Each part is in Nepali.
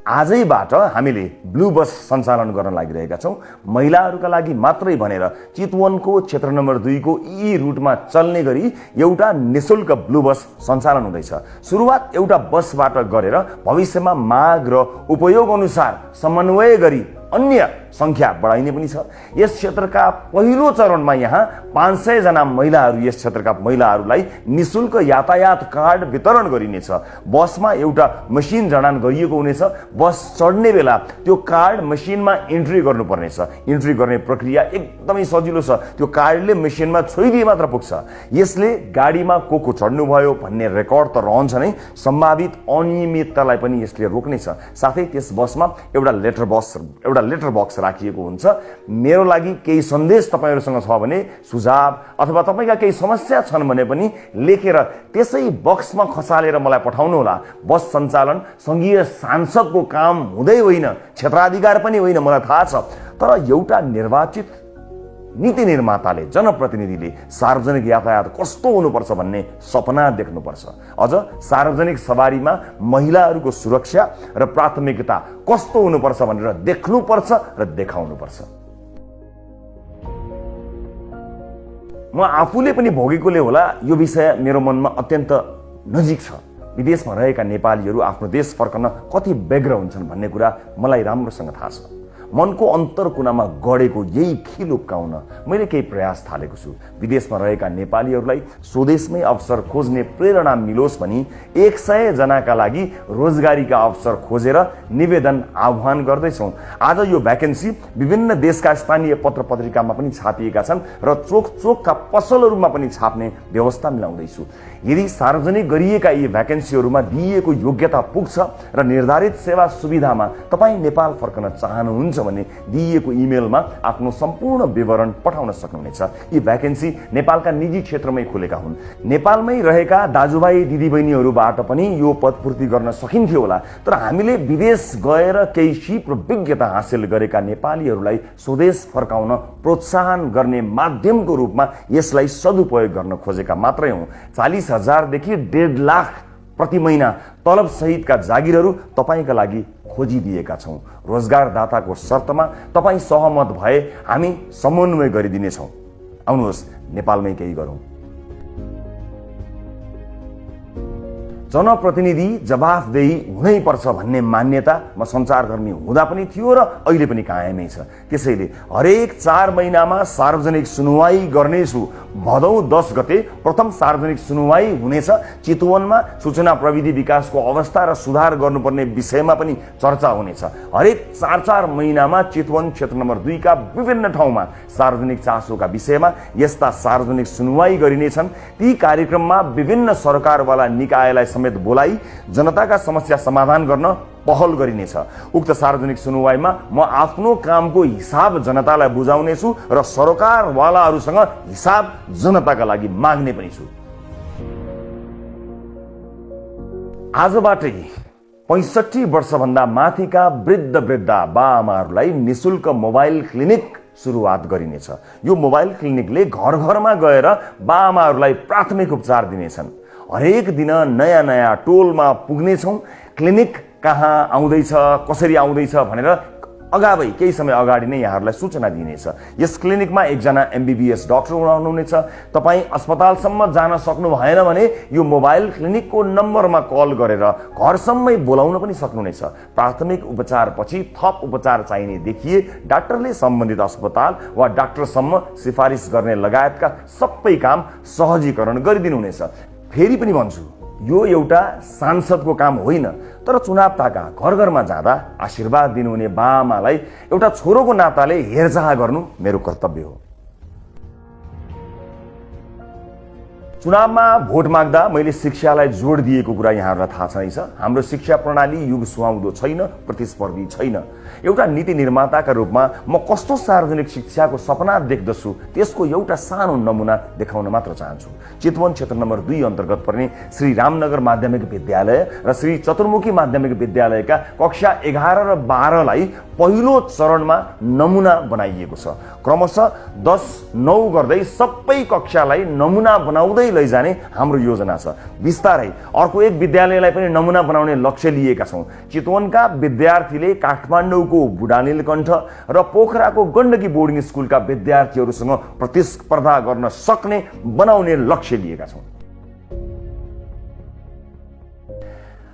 आजैबाट हामीले ब्लू बस सञ्चालन गर्न लागिरहेका छौँ। महिलाहरूका लागि मात्रै भनेर चितवनको क्षेत्र नम्बर 2 को यी रुटमा चल्ने गरी एउटा निशुल्क ब्लू बस सञ्चालन हुँदैछ। सुरुवात एउटा बसबाट गरेर भविष्यमा माग र उपयोग अनुसार समन्वय गरी अन्य संख्या बढाइने पनि छ। यस क्षेत्रका पहिलो चरणमा यहाँ 500 जना महिलाहरू, यस क्षेत्रका महिलाहरूलाई निशुल्क यातायात कार्ड वितरण गरिनेछ। बसमा एउटा मसिन जडान गरिएको हुनेछ। बस चढ्ने बेला त्यो कार्ड मसिनमा इन्ट्री गर्नुपर्नेछ। इन्ट्री गर्ने प्रक्रिया एकदमै सजिलो छ। त्यो कार्डले मसिनमा छोइदिए मात्र पुग्छ। यसले गाडीमा को चढ्नुभयो भन्ने रेकर्ड त रहन्छ नै, सम्भावित अनियमिततालाई पनि यसले रोक्नेछ। साथै त्यस बसमा एउटा लेटर बक्स राखिएको हुन्छ। मेरो लागि केही सन्देश तपाईहरुसँग छ भने, सुझाव अथवा तपाईका केही समस्या छन् भने पनि लेखेर त्यसै बक्समा खसालेर मलाई पठाउनु होला। बस सञ्चालन संघीय सांसदको काम हुँदै होइन, क्षेत्राधिकार पनि होइन, मलाई थाहा छ। तर एउटा निर्वाचित नीति निर्माताले, जनप्रतिनिधिले सार्वजनिक यातायात कस्तो हुनुपर्छ भन्ने सपना देख्नुपर्छ। अझ सार्वजनिक सवारीमा महिलाहरूको सुरक्षा र प्राथमिकता कस्तो हुनुपर्छ भनेर देख्नुपर्छ र देखाउनुपर्छ। म आफूले पनि भोगेकोले होला यो विषय मेरो मनमा अत्यन्त नजिक छ। विदेशमा रहेका नेपालीहरू आफ्नो देश फर्कन कति व्यग्र हुन्छन् भन्ने कुरा मलाई राम्रोसँग थाहा छ। मनको अन्तर कुनामा गडेको यही खिल उक्काउन मैले केही प्रयास थालेको छु। विदेशमा रहेका नेपालीहरूलाई स्वदेशमै अवसर खोज्ने प्रेरणा मिलोस् भनी 100 जनाका लागि रोजगारीका अवसर खोजेर निवेदन आह्वान गर्दैछौँ। आज यो भ्याकेन्सी विभिन्न देशका स्थानीय पत्र पत्रिकामा पनि छापिएका छन् र चोक चोकका पसलहरूमा पनि छाप्ने व्यवस्था मिलाउँदैछु। यदि सार्वजनिक गरिएका यी भ्याकेन्सीहरूमा दिइएको योग्यता पुग्छ र निर्धारित सेवा सुविधामा तपाईँ नेपाल फर्कन चाहनुहुन्छ भने दिइएको इमेलमा आफ्नो सम्पूर्ण विवरण पठाउन सक्नुहुनेछ। यी भ्याकेन्सी नेपालका निजी क्षेत्रमै खुलेका हुन्। नेपालमै रहेका दाजुभाइ दिदीबहिनीहरूबाट पनि यो पदपूर्ति गर्न सकिन्थ्यो होला। तर हामीले विदेश गएर केही सिप र विज्ञता हासिल गरेका नेपालीहरूलाई स्वदेश फर्काउन प्रोत्साहन गर्ने माध्यमको रूपमा यसलाई सदुपयोग गर्न खोजेका मात्रै हौँ। 40,000 देखि 1.5 लाख प्रति महिना तलब सहितका जागिरहरू तपाईका लागि खोजिदिएका छौँ। रोजगारदाताको शर्तमा तपाईँ सहमत भए हामी समन्वय गरिदिनेछौँ। आउनुहोस् नेपालमै केही गरौँ। जनप्रतिनिधि जवाफदेही हुनै पर्छ भन्ने मान्यता म सञ्चारकर्मी हुँदा पनि थियो र अहिले पनि कायमै छ। त्यसैले हरेक 4 महिनामा सार्वजनिक सुनुवाई गर्नेछु। भदौ 10 गते प्रथम सार्वजनिक सुनुवाई हुनेछ। चितवनमा सूचना प्रविधि विकासको अवस्था र सुधार गर्नुपर्ने विषयमा पनि चर्चा हुनेछ। हरेक 4 महिनामा चितवन क्षेत्र नम्बर 2 का विभिन्न ठाउँमा सार्वजनिक चासोका विषयमा यस्ता सार्वजनिक सुनुवाई गरिनेछन्। ती कार्यक्रममा विभिन्न सरकारवाला निकायलाई समेत बोलाई जनताका समस्या समाधान गर्न पहल गरिनेछ। उक्त सार्वजनिक सुनुवाईमा म आफ्नो कामको हिसाब जनतालाई बुझाउनेछु र सरकारवालाहरूसँग हिसाब जनताका लागि माग्ने पनि छु। आजबाटै 65 वर्षभन्दा माथिका वृद्धा बाआमाहरूलाई निशुल्क मोबाइल क्लिनिक सुरुवात गरिनेछ। यो मोबाइल क्लिनिकले घर घरमा गएर बाआमाहरूलाई प्राथमिक उपचार दिनेछन्। हरेक दिन नयाँ टोलमा पुग्नेछौँ। क्लिनिक कहाँ आउँदैछ, कसरी आउँदैछ भनेर अगावै केही समय अगाडि नै यहाँहरूलाई सूचना दिइनेछ। यस क्लिनिकमा एकजना MBBS डाक्टर हुनुहुनेछ। तपाईँ अस्पतालसम्म जान सक्नु भएन भने यो मोबाइल क्लिनिकको नम्बरमा कल गरेर घरसम्मै बोलाउन पनि सक्नुहुनेछ। प्राथमिक उपचारपछि थप उपचार चाहिने देखिए डाक्टरले सम्बन्धित अस्पताल वा डाक्टरसम्म सिफारिस गर्ने लगायतका सबै काम सहजीकरण गरिदिनुहुनेछ। फेरि पनि भन्छु, यो एउटा सांसदको काम होइन, तर चुनाव ताका घर घरमा जाँदा आशीर्वाद दिनुहुने बाआमालाई एउटा छोरोको नाताले हेरचाह गर्नु मेरो कर्तव्य हो। चुनावमा भोट माग्दा मैले शिक्षालाई जोड दिएको कुरा यहाँहरूलाई थाहा छैछ। हाम्रो शिक्षा प्रणाली युग सुहाउँदो छैन, प्रतिस्पर्धी छैन। एउटा नीति निर्माताका रूपमा म कस्तो सार्वजनिक शिक्षाको सपना देख्दछु त्यसको एउटा सानो नमुना देखाउन मात्र चाहन्छु। चितवन क्षेत्र नम्बर 2 अन्तर्गत पर्ने श्री रामनगर माध्यमिक विद्यालय र श्री चतुर्मुखी माध्यमिक विद्यालयका कक्षा 11 र 12 लाई पहिलो चरणमा नमुना बनाइएको छ। क्रमशः 10-9 गर्दै सबै कक्षालाई नमुना बनाउँदै लैजाने हाम्रो योजना छ। बिस्तारै अर्को एक विद्यालयलाई पनि नमुना बनाउने लक्ष्य लिएका छौँ। चितवनका विद्यार्थीले काठमाडौँको बुढानीलकण्ठ र पोखराको गण्डकी बोर्डिङ स्कुलका विद्यार्थीहरूसँग प्रतिस्पर्धा गर्न सक्ने बनाउने लक्ष्य लिएका छौँ।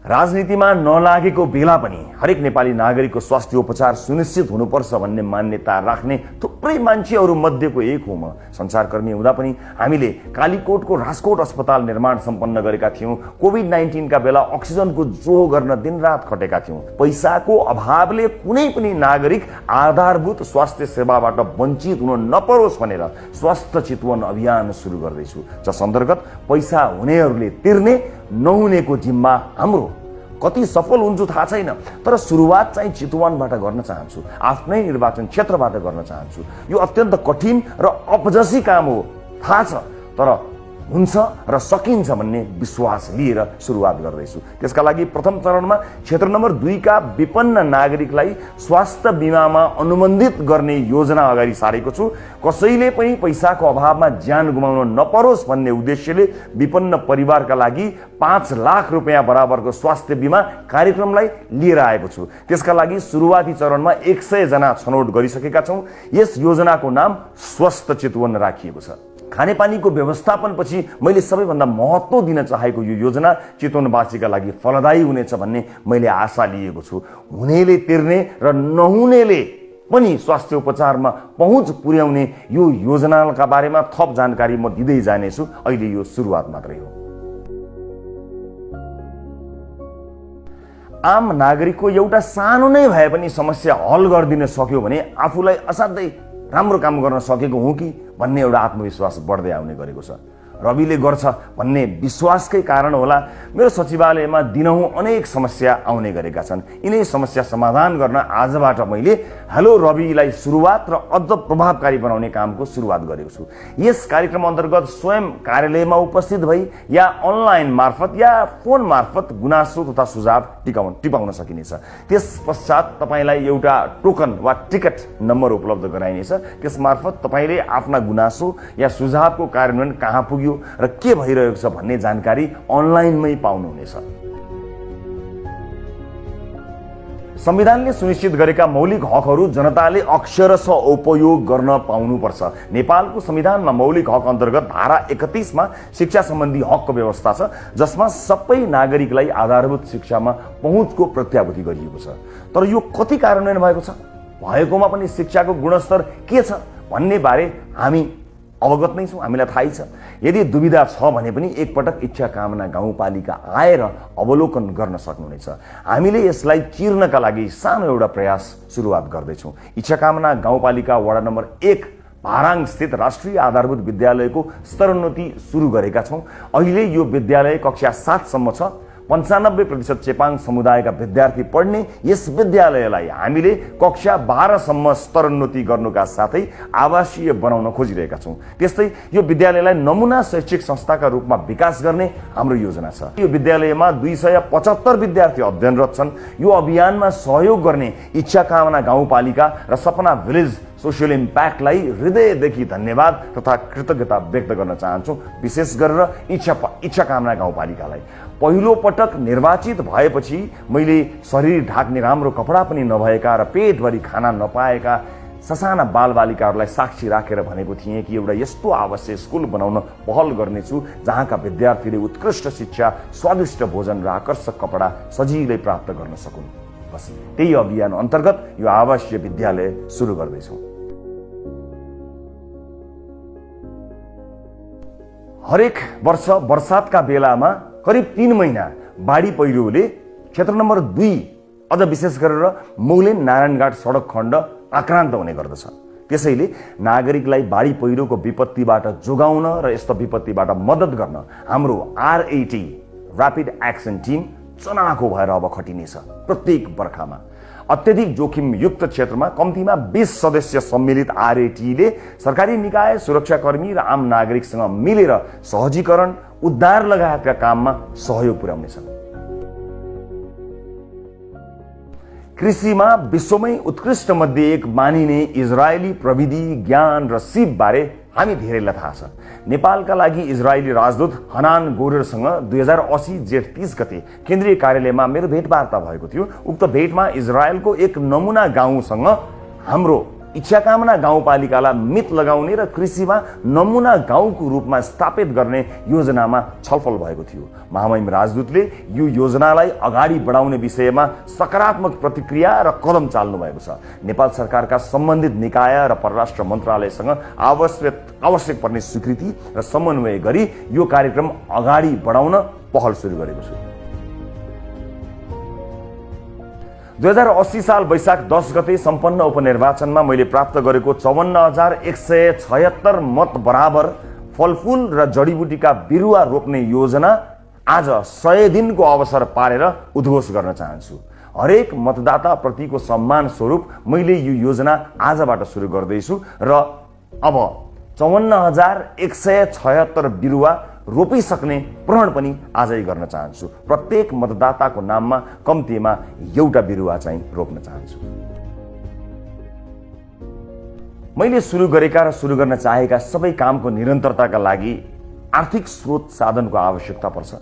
राजनीतिमा नलागेको बेला पनि हरेक नेपाली नागरिकको स्वास्थ्य उपचार सुनिश्चित हुनुपर्छ भन्ने मान्यता राख्ने थुप्रै मान्छेहरू मध्येको एक हुँ म। सञ्चारकर्मी हुँदा पनि हामीले कालीकोटको राजकोट अस्पताल निर्माण सम्पन्न गरेका थियौँ। कोभिड-19 का बेला अक्सिजनको जोहो गर्न दिनरात खटेका थियौँ। पैसाको अभावले कुनै पनि नागरिक आधारभूत स्वास्थ्य सेवाबाट वञ्चित हुन नपरोस् भनेर स्वास्थ्य चितवन अभियान सुरु गर्दैछु, जस अन्तर्गत पैसा हुनेहरूले तिर्ने, नहुनेको जिम्मा हाम्रो। कति सफल हुन्छु थाहा छैन, तर सुरुवात चाहिँ चितवनबाट गर्न चाहन्छु, आफ्नै निर्वाचन क्षेत्रबाट गर्न चाहन्छु। यो अत्यन्त कठिन र अपजसी काम हो थाहा छ, तर हुन्छ र सकिन्छ भन्ने विश्वास लिएर सुरुवात गर्दैछु। त्यसका लागि प्रथम चरणमा क्षेत्र नम्बर 2 का विपन्न नागरिकलाई स्वास्थ्य बिमामा अनुबन्धित गर्ने योजना अगाडि सारेको छु। कसैले पनि पैसाको अभावमा ज्यान गुमाउन नपरोस् भन्ने उद्देश्यले विपन्न परिवारका लागि 5 लाख रुपियाँ बराबरको स्वास्थ्य बिमा कार्यक्रमलाई लिएर आएको छु। त्यसका लागि सुरुवाती चरणमा 100 जना छनौट गरिसकेका छौँ। यस योजनाको नाम स्वस्थ चितवन राखिएको छ। खानेपानीको व्यवस्थापनपछि मैले सबैभन्दा महत्त्व दिन चाहेको यो योजना चितवनवासीका लागि फलदायी हुनेछ भन्ने मैले आशा लिएको छु। हुनेले तिर्ने र नहुनेले पनि स्वास्थ्य उपचारमा पहुँच पुर्याउने यो योजनाका बारेमा थप जानकारी म दिँदै जानेछु। अहिले यो सुरुवात मात्रै हो। आम नागरिकको एउटा सानो नै भए पनि समस्या हल गरिदिन सक्यो भने आफूलाई असाध्यै राम्रो काम गर्न सकेको हुँ कि भन्ने एउटा आत्मविश्वास बढ्दै आउने गरेको छ। रविले गर्छ भन्ने विश्वासकै कारण होला मेरो सचिवालयमा दिनहुँ अनेक समस्या आउने गरेका छन्। यिनै समस्या समाधान गर्न आजबाट मैले हेलो रविलाई सुरुवात र अझ प्रभावकारी बनाउने कामको सुरुवात गरेको छु। यस कार्यक्रम अन्तर्गत स्वयं कार्यालयमा उपस्थित भई या अनलाइन मार्फत या फोन मार्फत गुनासो तथा सुझाव टिपाउन सकिनेछ। त्यस पश्चात तपाईलाई एउटा टोकन वा टिकट नम्बर उपलब्ध गराइनेछ। त्यस मार्फत तपाईले आफ्ना गुनासो या सुझावको कार्यान्वयन कहाँ पुग्यो र के भइरहेको छ भन्ने जानकारी अनलाइनमै पाउनुहुनेछ। संविधानले सुनिश्चित गरेका मौलिक हकहरू जनताले अक्षरशः उपयोग गर्न पाउनुपर्छ। नेपालको संविधानमा मौलिक हक अन्तर्गत धारा 31 मा शिक्षा सम्बन्धी हकको व्यवस्था छ, जसमा सबै नागरिकलाई आधारभूत शिक्षामा पहुँचको प्रत्याभूति गरिएको छ। तर यो कति कार्यान्वयन भएको छ, भएकोमा पनि शिक्षाको गुणस्तर के छ भन्ने बारे हामी अवगत नै छौँ, हामीलाई थाहै छ। यदि दुविधा छ भने पनि एकपटक इच्छा कामना गाउँपालिका आएर अवलोकन गर्न सक्नुहुनेछ। हामीले यसलाई चिर्नका लागि सानो एउटा प्रयास सुरुवात गर्दैछौँ। इच्छा कामना गाउँपालिका वडा नम्बर 1 भाराङ स्थित राष्ट्रिय आधारभूत विद्यालयको स्तरोन्नति सुरु गरेका छौँ। अहिले यो विद्यालय कक्षा 7 सम्म छ। 95% चेपाङ समुदायका विद्यार्थी पढ्ने यस विद्यालयलाई हामीले कक्षा 12 सम्म स्तरोन्नति गर्नुका साथै आवासीय बनाउन खोजिरहेका छौँ। त्यस्तै यो विद्यालयलाई नमुना शैक्षिक संस्थाका रूपमा विकास गर्ने हाम्रो योजना छ। यो विद्यालयमा 275 विद्यार्थी अध्ययनरत छन्। यो अभियानमा सहयोग गर्ने इच्छा कामना गाउँपालिका र सपना भिलेज सोसियल इम्प्याक्टलाई हृदयदेखि धन्यवाद तथा कृतज्ञता व्यक्त गर्न चाहन्छु। विशेष गरेर इच्छा कामना गाउँपालिकालाई पहिलो पटक निर्वाचित भएपछि मैले शरीर ढाक्ने राम्रो कपडा पनि नभएका र पेटभरि खाना नपाएका ससाना बालबालिकाहरूलाई साक्षी राखेर भनेको थिएँ कि एउटा यस्तो आवासीय स्कुल बनाउन पहल गर्नेछु जहाँका विद्यार्थीले उत्कृष्ट शिक्षा, स्वादिष्ट भोजन र आकर्षक कपडा सजिलै प्राप्त गर्न सकुन्। बस त्यही अभियान अन्तर्गत यो आवासीय विद्यालय सुरु गर्दैछौँ। हरेक वर्ष वर्षातका बेलामा करिब 3 महिना बाढी पहिरोले क्षेत्र नम्बर 2 अझ विशेष गरेर मौलिन नारायणघाट सडक खण्ड आक्रान्त हुने गर्दछ। त्यसैले नागरिकलाई बाढी पहिरोको विपत्तिबाट जोगाउन र यस्तो विपत्तिबाट मद्दत गर्न हाम्रो RAT ऱ्यापिड एक्सन टिम चनाखो भएर अब खटिनेछ। प्रत्येक बर्खामा अत्यधिक जोखिम युक्त क्षेत्रमा कम्तीमा 20 सदस्य सम्मिलित RATले सरकारी निकाय, सुरक्षाकर्मी र आम नागरिकसँग मिलेर सहजीकरण, उद्धार लगायतका काममा सहयोग पुर्याउनेछ। कृषिमा विश्वमै उत्कृष्ट मध्ये एक मानिने इजरायली प्रविधि, ज्ञान र सिप बारे हामी धेरैलाई थाहा छ। नेपालका लागि इजरायली राजदूत हनान गोरेरसँग 2080 जेठ 30 गते केन्द्रीय कार्यालयमा मेरो भेटवार्ता भएको थियो। उक्त भेटमा इजरायलको एक नमुना गाउँसँग हाम्रो इच्छाकामना गाउँपालिकालाई मित लगाउने र कृषिमा नमुना गाउँको रूपमा स्थापित गर्ने योजनामा छलफल भएको थियो। महामहिम राजदूतले यो योजनालाई अगाडि बढाउने विषयमा सकारात्मक प्रतिक्रिया र कदम चाल्नु भएको छ। नेपाल सरकारका सम्बन्धित निकाय र परराष्ट्र मन्त्रालयसँग आवश्यक पर्ने स्वीकृति र समन्वय गरी यो कार्यक्रम अगाडि बढाउन पहल सुरु गरेको छु। 2080 साल वैशाख 10 गते सम्पन्न उपनिर्वाचनमा मैले प्राप्त गरेको 54,176 मत बराबर फलफूल र जडीबुटीका बिरुवा रोप्ने योजना आज 100 दिनको अवसर पारेर उद्घोष गर्न चाहन्छु। हरेक मतदाता प्रतिको सम्मान स्वरूप मैले यो योजना आजबाट सुरु गर्दैछु र अब 54,176 बिरुवा रोपिसक्ने प्रण पनि आजै गर्न चाहन्छु। प्रत्येक मतदाताको नाममा कम्तीमा एउटा बिरुवा चाहिँ रोप्न चाहन्छु। मैले सुरु गरेका र सुरु गर्न चाहेका सबै कामको निरन्तरताका लागि आर्थिक स्रोत साधनको आवश्यकता पर्छ।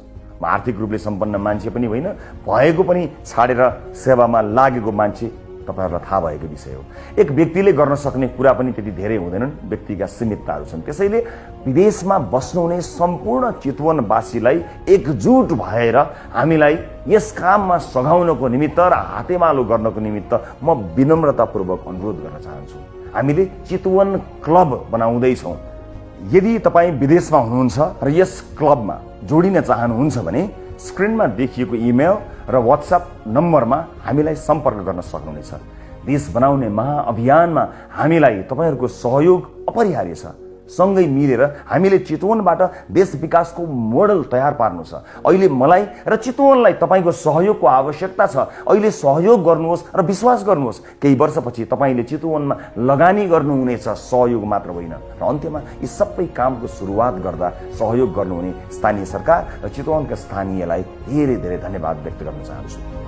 म आर्थिक रूपले सम्पन्न मान्छे पनि होइन, भएको पनि छाडेर सेवामा लागेको मान्छे तपाईहरुलाई थाहा भएको विषय हो। एक व्यक्तिले गर्न सक्ने कुरा पनि त्यति धेरै हुँदैनन्, व्यक्तिका सीमितताहरू छन्। त्यसैले विदेशमा बस्नुहुने सम्पूर्ण चितवनवासीलाई एकजुट भएर हामीलाई यस काममा सघाउनको निमित्त र हातेमालो गर्नको निमित्त म विनम्रतापूर्वक अनुरोध गर्न चाहन्छु। हामीले चितवन क्लब बनाउँदैछौँ। यदि तपाईँ विदेशमा हुनुहुन्छ र यस क्लबमा जोडिन चाहनुहुन्छ भने स्क्रिनमा देखिएको इमेल र व्हाट्सएप नम्बरमा हामीलाई सम्पर्क गर्न सक्नुहुनेछ। देश बनाउने महाअभियानमा हामीलाई तपाईहरुको सहयोग अपरिहार्य छ। सँगै मिलेर हामीले चितवनबाट देश विकासको मोडल तयार पार्नु छ। अहिले मलाई र चितवनलाई तपाईको सहयोगको आवश्यकता छ। अहिले सहयोग गर्नुहोस् र विश्वास गर्नुहोस्, केही वर्षपछि तपाईले चितवनमा लगानी गर्नुहुनेछ, सहयोग मात्र होइन। र अन्त्यमा यी सबै कामको सुरुवात गर्दा सहयोग गर्नुहुने स्थानीय सरकार र चितवनका स्थानीयलाई धेरै धेरै धन्यवाद व्यक्त गर्न चाहन्छु।